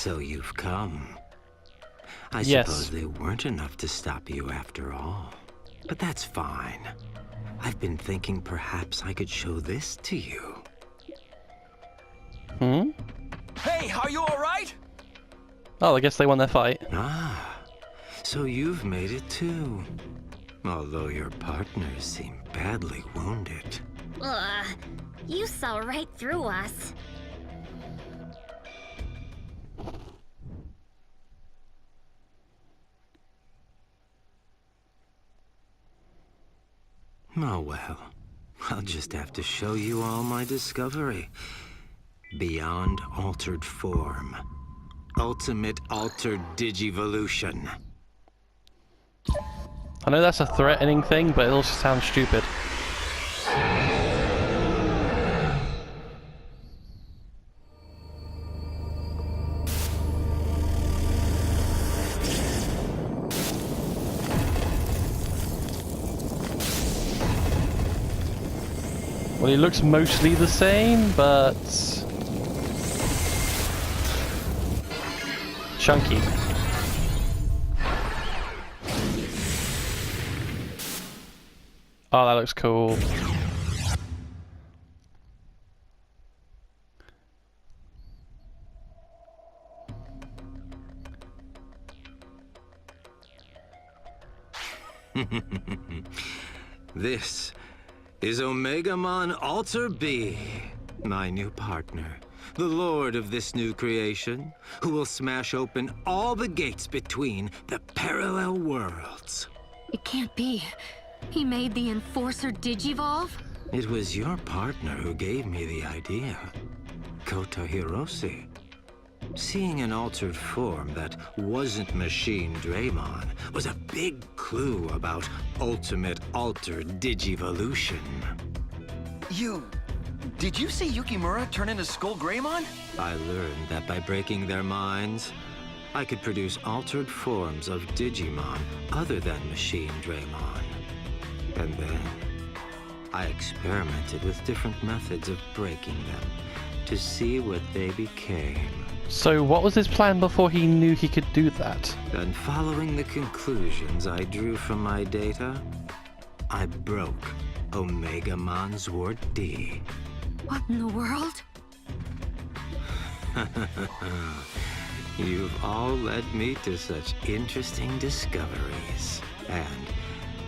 So you've come. I Yes. suppose they weren't enough to stop you after all. But that's fine. I've been thinking perhaps I could show this to you. Hmm? Hey, are you alright? Oh, I guess they won their fight. Ah, so you've made it too. Although your partners seem badly wounded. Ugh, you saw right through us. Oh well, I'll just have to show you all my discovery. Beyond altered form. Ultimate altered digivolution. I know that's a threatening thing, but it also sounds stupid. Well, he looks mostly the same, but chunky. Oh, that looks cool. This is Omegamon Alter B, my new partner, the lord of this new creation, who will smash open all the gates between the parallel worlds. It can't be. He made the Enforcer Digivolve? It was your partner who gave me the idea, Kota Hiroshi. Seeing an altered form that wasn't Machine Draymon was a big clue about ultimate altered digivolution. Did you see Yukimura turn into Skull Greymon? I learned that by breaking their minds, I could produce altered forms of Digimon other than Machine Draymon. And then, I experimented with different methods of breaking them to see what they became. So what was his plan before he knew he could do that? And following the conclusions I drew from my data, I broke Omegamon Sword D. What in the world? You've all led me to such interesting discoveries. And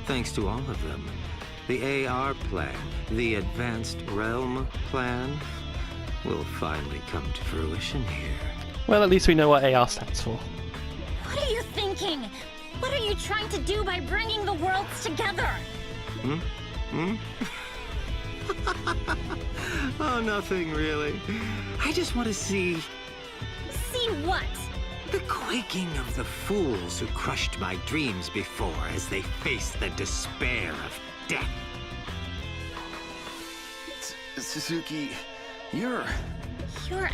thanks to all of them, the AR plan, the Advanced Realm plan, will finally come to fruition here. Well, at least we know what AR stands for. What are you thinking? What are you trying to do by bringing the worlds together? Oh, nothing really. I just want to see See what? the quaking of the fools who crushed my dreams before as they faced the despair of death. Suzuki, you're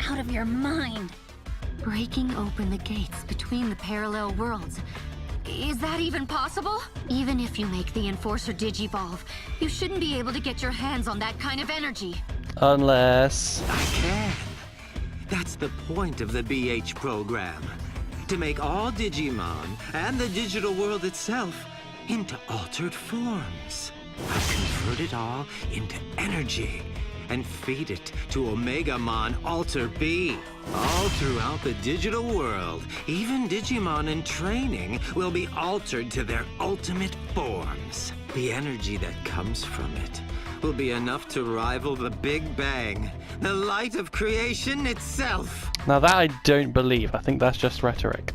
out of your mind. Breaking open the gates between the parallel worlds. Is that even possible? Even if you make the Enforcer Digivolve, you shouldn't be able to get your hands on that kind of energy. Unless... I can. That's the point of the BH program. To make all Digimon and the digital world itself into altered forms. I convert it all into energy and feed it to Omegamon Alter B. All throughout the digital world, even Digimon in training will be altered to their ultimate forms. The energy that comes from it will be enough to rival the Big Bang, the light of creation itself. Now that I don't believe. I think that's just rhetoric.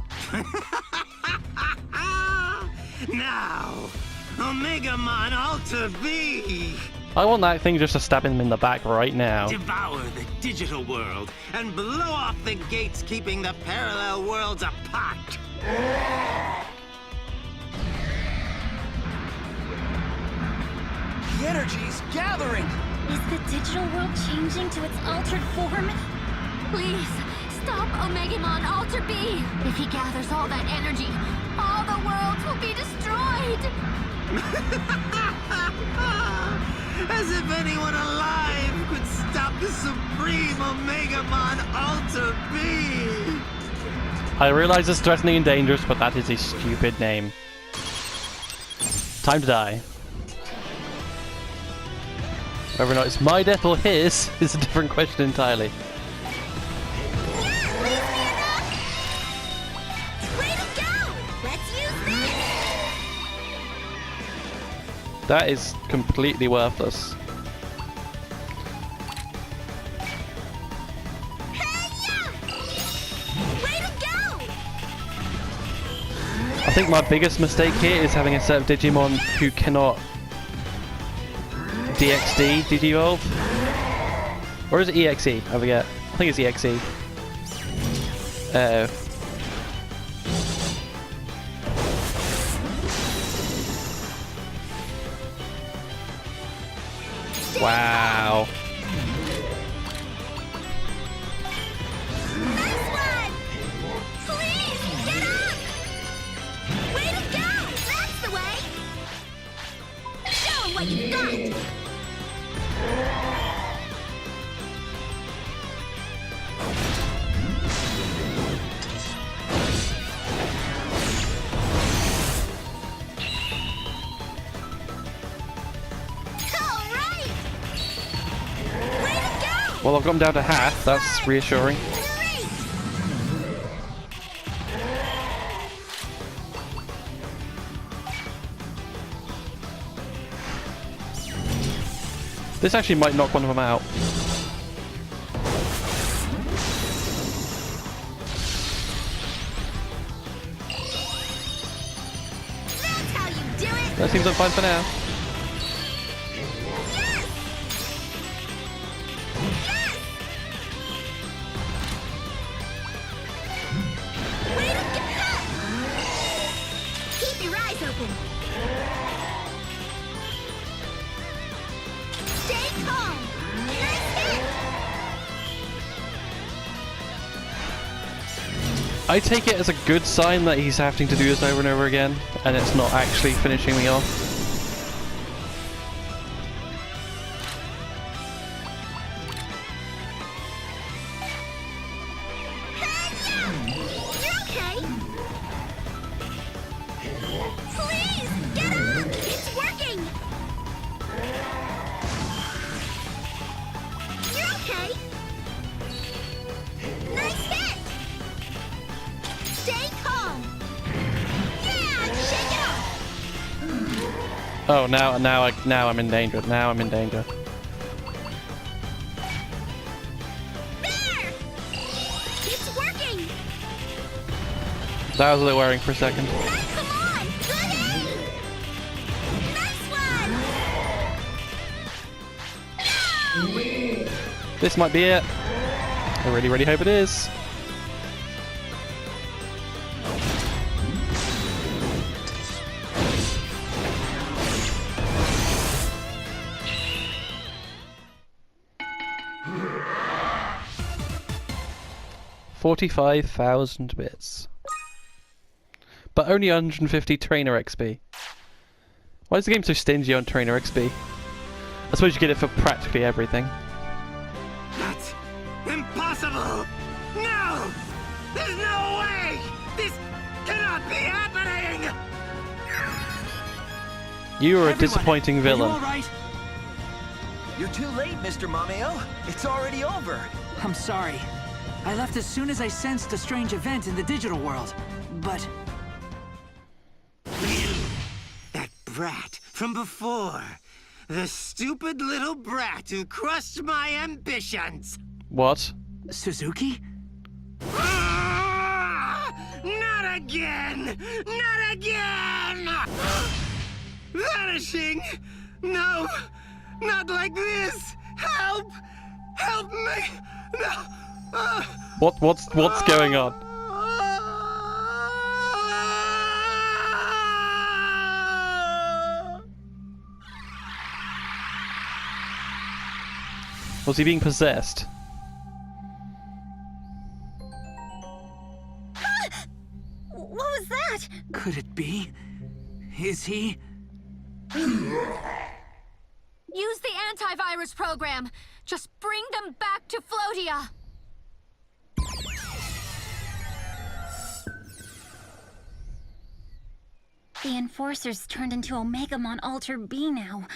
Now, Omegamon Alter B! I want that thing just to stab him in the back right now. Devour the digital world and blow off the gates keeping the parallel worlds apart. the energy's gathering. Is the digital world changing to its altered form? Please, stop Omegamon Alter B! If he gathers all that energy, all the worlds will be destroyed! As if anyone alive could stop the supreme Omegamon Alter B! I realize it's threatening and dangerous, but that is a stupid name. Time to die. Whether or not it's my death or his is a different question entirely. That is completely worthless. I think my biggest mistake here is having a set of Digimon who cannot DXD Digivolve. Or is it EXE? I forget. I think it's EXE. Uh-oh. Wow. Nice one! Please, get up! Way to go! That's the way! Show 'em what you've got! Well, I've got him down to half. That's reassuring. This actually might knock one of them out. That's how you do it! That seems like fine for now. I take it as a good sign that he's having to do this over and over again, and it's not actually finishing me off. You're okay? Please, get up! It's working! You're okay? Nice hit! Stay calm! Yeah, shake it off! Oh, now I'm in danger. Now I'm in danger. There! It's working! That was a little worrying for a second. Nice, come on! Good aim! Nice one! No! This might be it. I really, really hope it is. $45,000 bits. But only 150 trainer XP. Why is the game so stingy on trainer XP? I suppose you get it for practically everything. That's impossible! No! There's no way! This cannot be happening! You are a Everyone, disappointing are you villain. all right? You're too late, Mr. Mameo. It's already over. I'm sorry. I left as soon as I sensed a strange event in the digital world. But That brat from before. The stupid little brat who crushed my ambitions. What? Suzuki? Ah! Not again! Not again! Vanishing! No! Not like this! Help! Help me! No! What's going on? Was he being possessed? What was that? Could it be? Is he? Use the antivirus program. Just bring them back to Floatia. The Enforcer's turned into Omegamon Alter B now.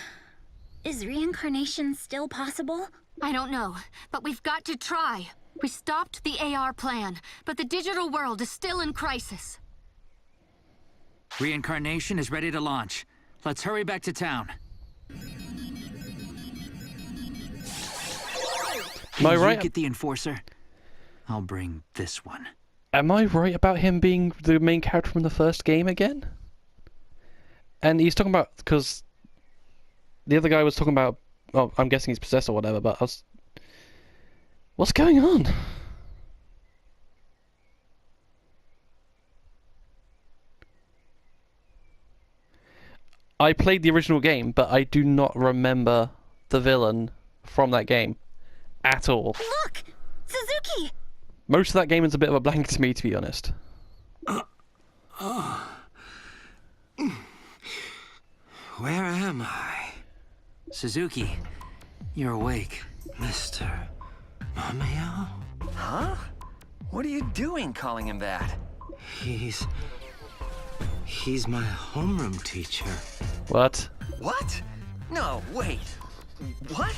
Is reincarnation still possible? I don't know, but we've got to try. We stopped the AR plan, but the digital world is still in crisis. Reincarnation is ready to launch. Let's hurry back to town. Am I You right? get the Enforcer. I'll bring this one. Am I right about him being the main character from the first game again? And he's talking about, because the other guy was talking about, well, I'm guessing he's possessed or whatever, but I was... What's going on? I played the original game, but I do not remember the villain from that game at all. Look! Suzuki! Most of that game is a bit of a blank to me, to be honest. Where am I? Suzuki, you're awake. Mr. Mameo? Huh? What are you doing calling him that? He's my homeroom teacher. What? What? No, wait. What?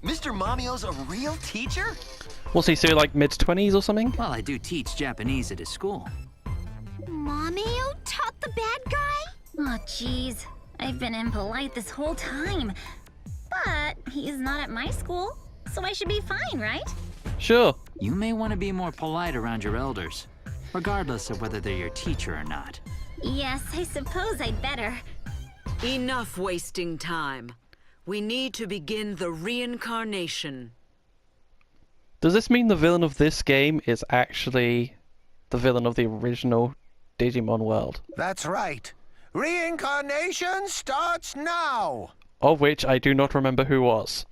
Mr. Mamio's a real teacher? What's he, so like mid-20s or something? Well, I do teach Japanese at his school. Mameo taught the bad guy? Oh, jeez. I've been impolite this whole time. But he's not at my school, so I should be fine, right? Sure. You may want to be more polite around your elders, regardless of whether they're your teacher or not. Yes, I suppose I'd better. Enough wasting time. We need to begin the reincarnation. Does this mean the villain of this game is actually the villain of the original Digimon world? That's right. Reincarnation starts now! Of which I do not remember who was.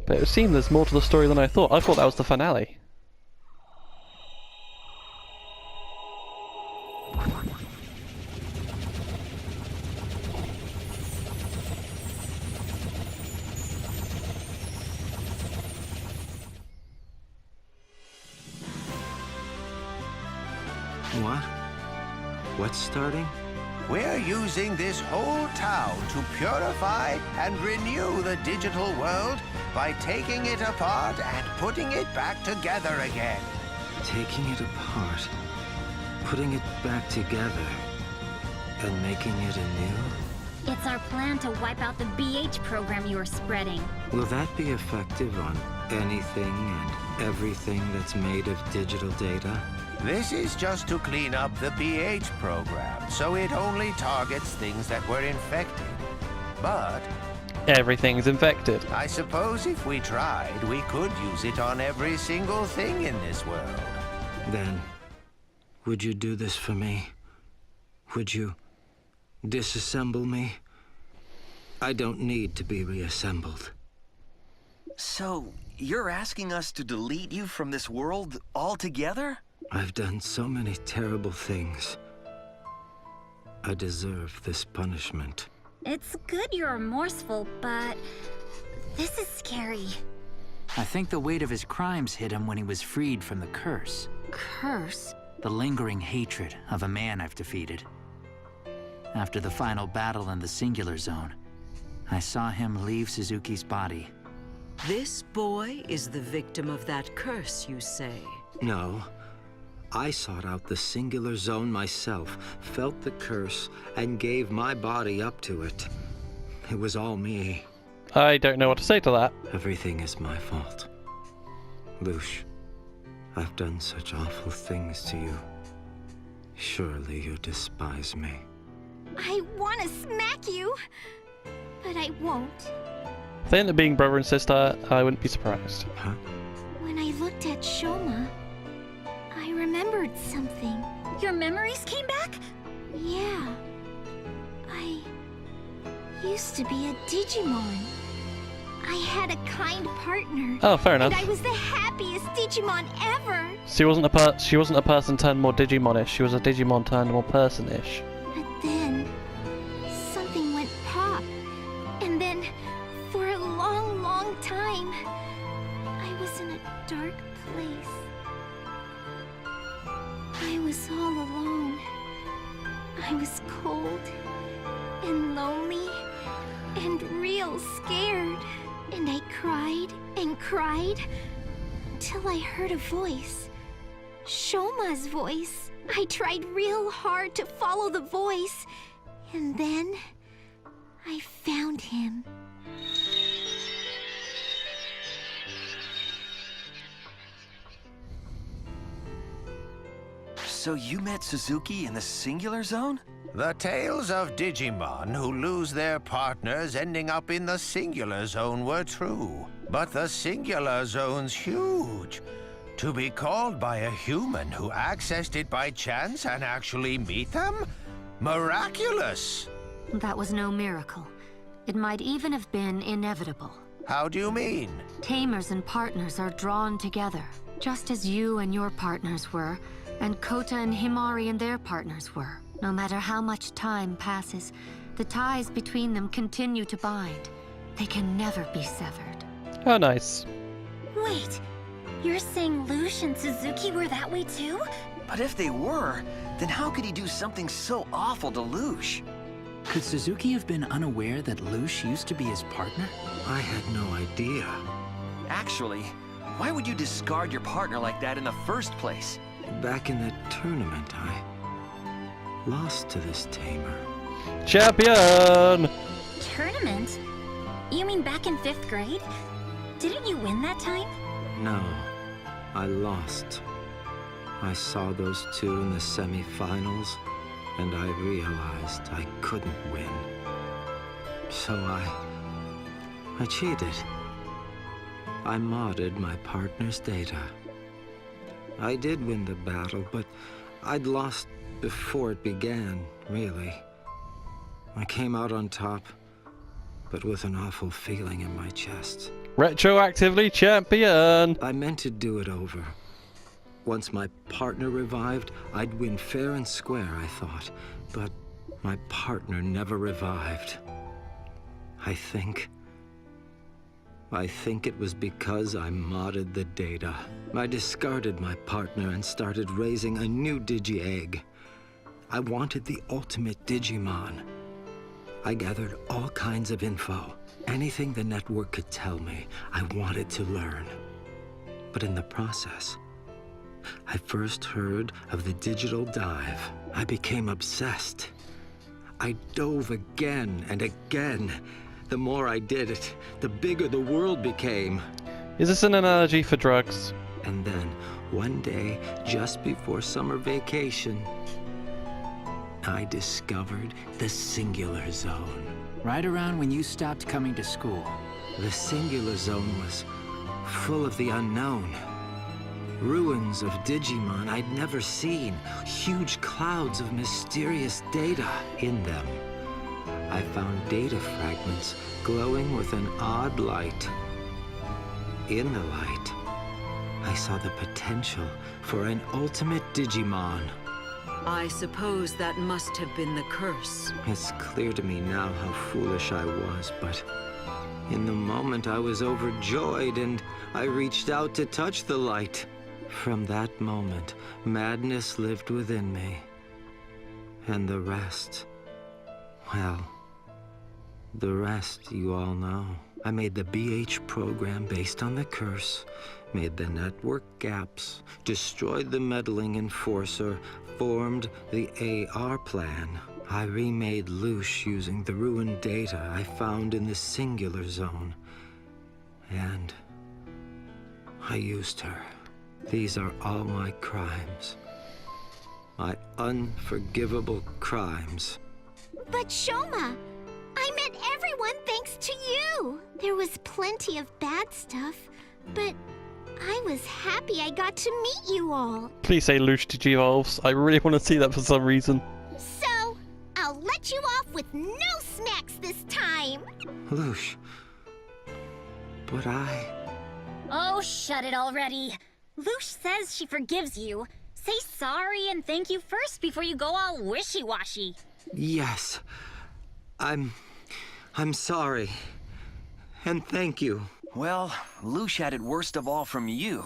But it would seem there's more to the story than I thought. I thought that was the finale. What? What's starting? We're using this whole town to purify and renew the digital world by taking it apart and putting it back together again. Taking it apart, putting it back together, and making it anew? It's our plan to wipe out the BH program you were spreading. Will that be effective on anything and everything that's made of digital data? This is just to clean up the BH program, so it only targets things that were infected. But Everything's infected. I suppose if we tried, we could use it on every single thing in this world. Then, would you do this for me? Would you disassemble me? I don't need to be reassembled. So, you're asking us to delete you from this world altogether? I've done so many terrible things. I deserve this punishment. It's good you're remorseful, but this is scary. I think the weight of his crimes hit him when he was freed from the curse. Curse? The lingering hatred of a man I've defeated. After the final battle in the Singular Zone, I saw him leave Suzuki's body. This boy is the victim of that curse, you say? No. I sought out the Singular Zone myself, felt the curse, and gave my body up to it. It was all me. I don't know what to say to that. Everything is my fault. Lush, I've done such awful things to you. Surely you despise me. I want to smack you, but I won't. If they end up being brother and sister, I wouldn't be surprised. Huh? When I looked at Shoma, I remembered something. Your memories came back? Yeah. I used to be a Digimon. I had a kind partner. Oh, fair enough. And I was the happiest Digimon ever. She wasn't a person turned more Digimonish. She was a Digimon turned more person-ish. But then, something went pop. I was cold and lonely and real scared. And I cried and cried until I heard a voice. Shoma's voice. I tried real hard to follow the voice. And then I found him. So you met Suzuki in the Singular Zone? The tales of Digimon who lose their partners ending up in the Singular Zone were true. But the Singular Zone's huge. To be called by a human who accessed it by chance and actually meet them? Miraculous! That was no miracle. It might even have been inevitable. How do you mean? Tamers and partners are drawn together, just as you and your partners were, and Kota and Himari and their partners were. No matter how much time passes, the ties between them continue to bind. They can never be severed. Oh, nice. Wait, you're saying Lush and Suzuki were that way too? But if they were, then how could he do something so awful to Lush? Could Suzuki have been unaware that Lush used to be his partner? I had no idea. Actually, why would you discard your partner like that in the first place? Back in the tournament, I lost to this tamer. Champion! Tournament? You mean back in 5th grade? Didn't you win that time? No, I lost. I saw those two in the semi-finals, and I realized I couldn't win. So I cheated. I modded my partner's data. I did win the battle, but I'd lost before it began, really. I came out on top, but with an awful feeling in my chest. Retroactively champion! I meant to do it over. Once my partner revived, I'd win fair and square, I thought. But my partner never revived. I think it was because I modded the data. I discarded my partner and started raising a new Digi-Egg. I wanted the ultimate Digimon. I gathered all kinds of info. Anything the network could tell me, I wanted to learn. But in the process, I first heard of the digital dive. I became obsessed. I dove again and again. The more I did it, the bigger the world became. Is this an analogy for drugs? And then, one day, just before summer vacation, I discovered the Singular Zone. Right around when you stopped coming to school. The Singular Zone was full of the unknown. Ruins of Digimon I'd never seen. Huge clouds of mysterious data in them. I found data fragments glowing with an odd light. In the light, I saw the potential for an ultimate Digimon. I suppose that must have been the curse. It's clear to me now how foolish I was, but in the moment I was overjoyed and I reached out to touch the light. From that moment, madness lived within me. And the rest, well, the rest you all know. I made the BH program based on the curse, made the network gaps, destroyed the meddling enforcer, formed the AR plan. I remade Lush using the ruined data I found in the Singular Zone. And I used her. These are all my crimes. My unforgivable crimes. But Shoma, I met everyone thanks to you. There was plenty of bad stuff, but I was happy I got to meet you all. Please say Lush Digivolves. I really want to see that for some reason. So, I'll let you off with no snacks this time. Lush, but Oh, shut it already. Lush says she forgives you. Say sorry and thank you first before you go all wishy-washy. Yes. I'm sorry. And thank you. Well, Lush had it worst of all from you.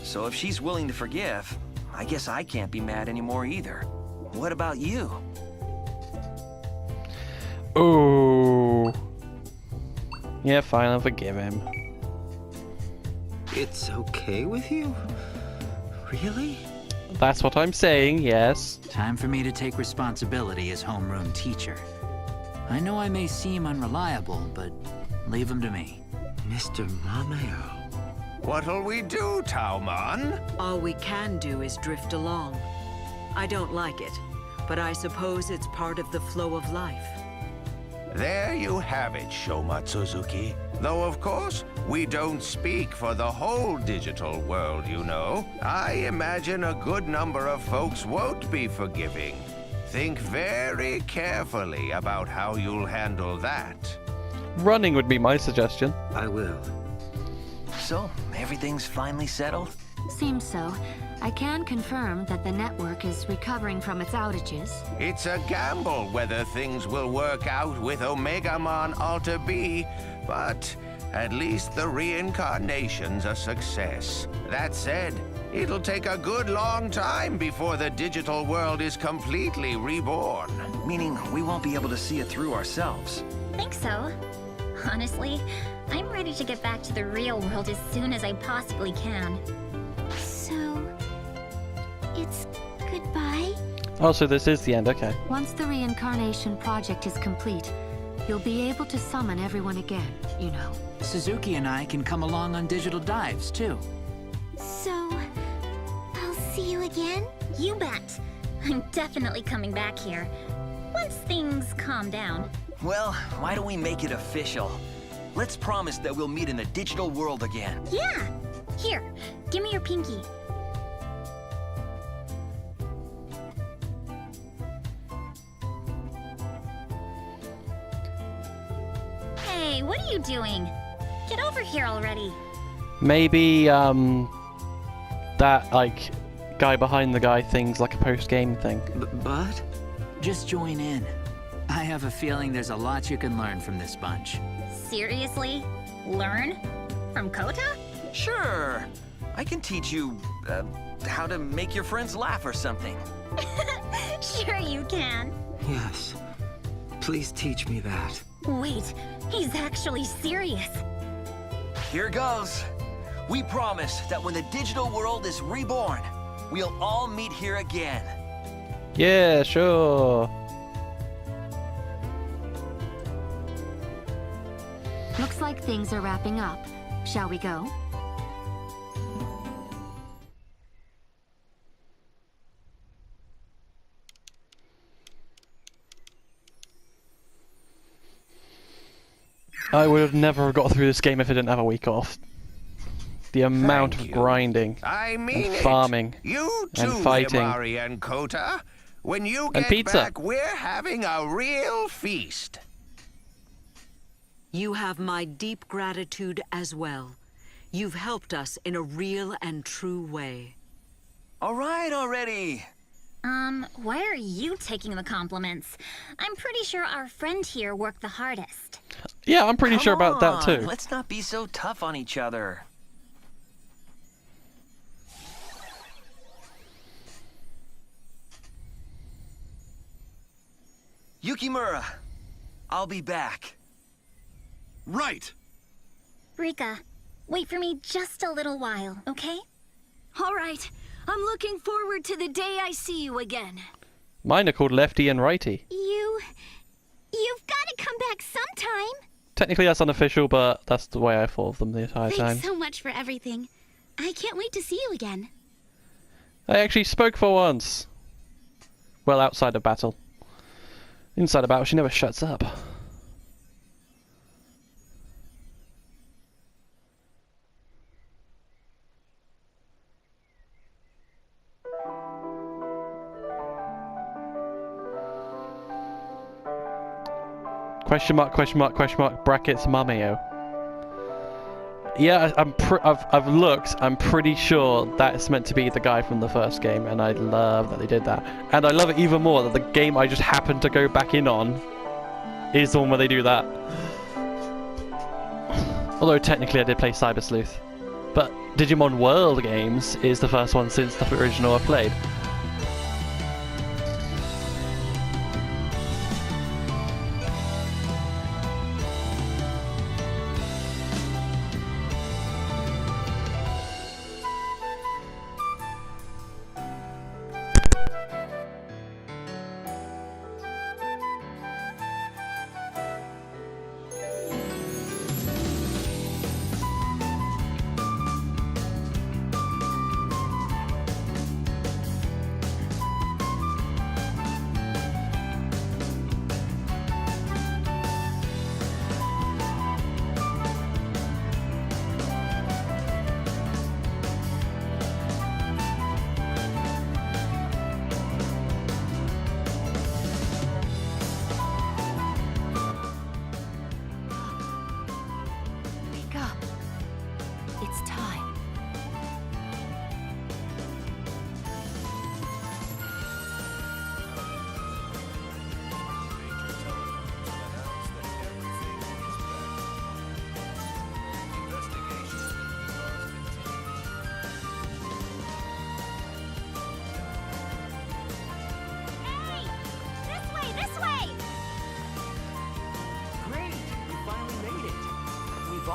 So if she's willing to forgive, I guess I can't be mad anymore either. What about you? Oh. Yeah, fine, I'll forgive him. It's okay with you? Really? That's what I'm saying, yes. Time for me to take responsibility as homeroom teacher. I know I may seem unreliable, but leave him to me. Mr. Mameo. What'll we do, Tauman? All we can do is drift along. I don't like it, but I suppose it's part of the flow of life. There you have it, Shoma Suzuki. Though, of course, we don't speak for the whole digital world, you know. I imagine a good number of folks won't be forgiving. Think very carefully about how you'll handle that. Running would be my suggestion. I will. So, everything's finally settled? Seems so. I can confirm that the network is recovering from its outages. It's a gamble whether things will work out with Omegamon Alter B, but at least the reincarnation's a success. That said, it'll take a good long time before the digital world is completely reborn. Meaning we won't be able to see it through ourselves. Think so. Honestly, I'm ready to get back to the real world as soon as I possibly can. So, it's goodbye? Oh, so this is the end, okay. Once the reincarnation project is complete, you'll be able to summon everyone again, you know. Suzuki and I can come along on digital dives, too. So, I'll see you again? You bet. I'm definitely coming back here. Once things calm down. Well, why don't we make it official? Let's promise that we'll meet in the digital world again. Yeah! Here, give me your pinky. Hey, what are you doing? Get over here already. Maybe, that, like, guy behind the guy thing's like a post-game thing. But? Just join in. I have a feeling there's a lot you can learn from this bunch. Seriously? Learn? From Kota? Sure. I can teach you, how to make your friends laugh or something. Sure you can. Yes. Please teach me that. Wait, he's actually serious. Here goes. We promise that when the digital world is reborn, we'll all meet here again. Yeah, sure. Looks like things are wrapping up. Shall we go? I would have never got through this game if I didn't have a week off. The amount Thank of you. grinding, I mean and it. farming, You and too, fighting. Himari and Kota. When you And get pizza. back, we're having a real feast. You have my deep gratitude as well. You've helped us in a real and true way. All right already. Why are you taking the compliments? I'm pretty sure our friend here worked the hardest. Yeah, I'm pretty Come sure about that on, too. Let's not be so tough on each other. Yukimura, I'll be back. Right. Rika, wait for me just a little while, okay? All right. I'm looking forward to the day I see you again. Mine are called Lefty and Righty. You've got to come back sometime. Technically that's unofficial, but that's the way I thought of them the entire time. Thanks so much for everything. I can't wait to see you again. I actually spoke for once. Well, outside of battle. Inside of battle, she never shuts up. Question mark, question mark, question mark, brackets, Mameo. Yeah, I've looked. I'm pretty sure that's meant to be the guy from the first game, and I love that they did that. And I love it even more that the game I just happened to go back in on is the one where they do that. Although technically I did play Cyber Sleuth, but Digimon World games is the first one since the original I've played.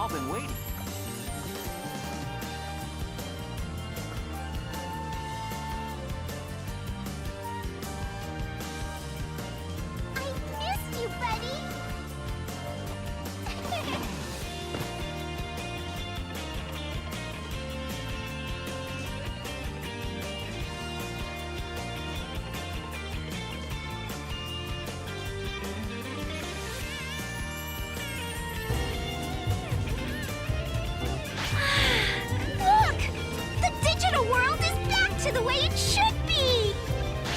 all been waiting. I missed you, buddy! Look! The digital world is back to the way it should be!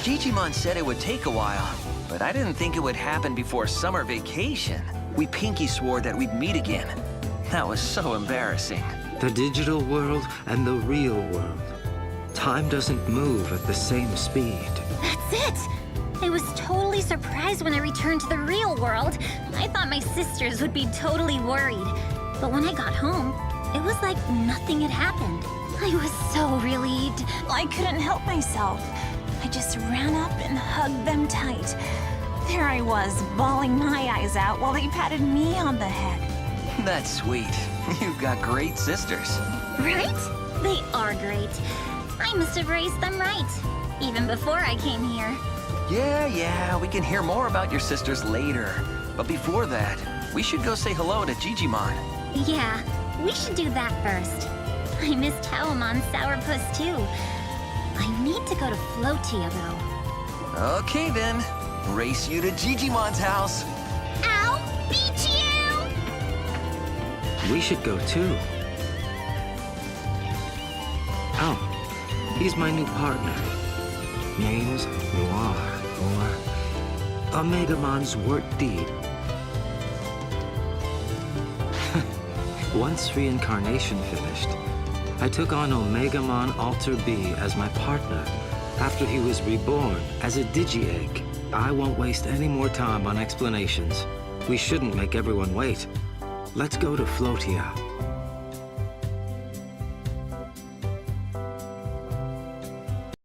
Digimon said it would take a while, but I didn't think it would happen before summer vacation. We pinky swore that we'd meet again. That was so embarrassing. The digital world and the real world. Time doesn't move at the same speed. That's it! I was totally surprised when I returned to the real world. I thought my sisters would be totally worried. But when I got home, it was like nothing had happened. I was so relieved. I couldn't help myself. I just ran up and hugged them tight. There I was, bawling my eyes out while they patted me on the head. That's sweet. You've got great sisters. Right? They are great. I must have raised them right, even before I came here. Yeah, we can hear more about your sisters later. But before that, we should go say hello to Digimon. Yeah, we should do that first. I missed Howmon's Sourpuss too. I need to go to Floatia though. Okay then, race you to Digimon's house. I'll beat you! We should go too. Oh, he's my new partner. Name's Noir, or Omegamon's work deed. Once reincarnation finished, I took on Omegamon Alter B as my partner after he was reborn as a Digi-Egg. I won't waste any more time on explanations. We shouldn't make everyone wait. Let's go to Floatia.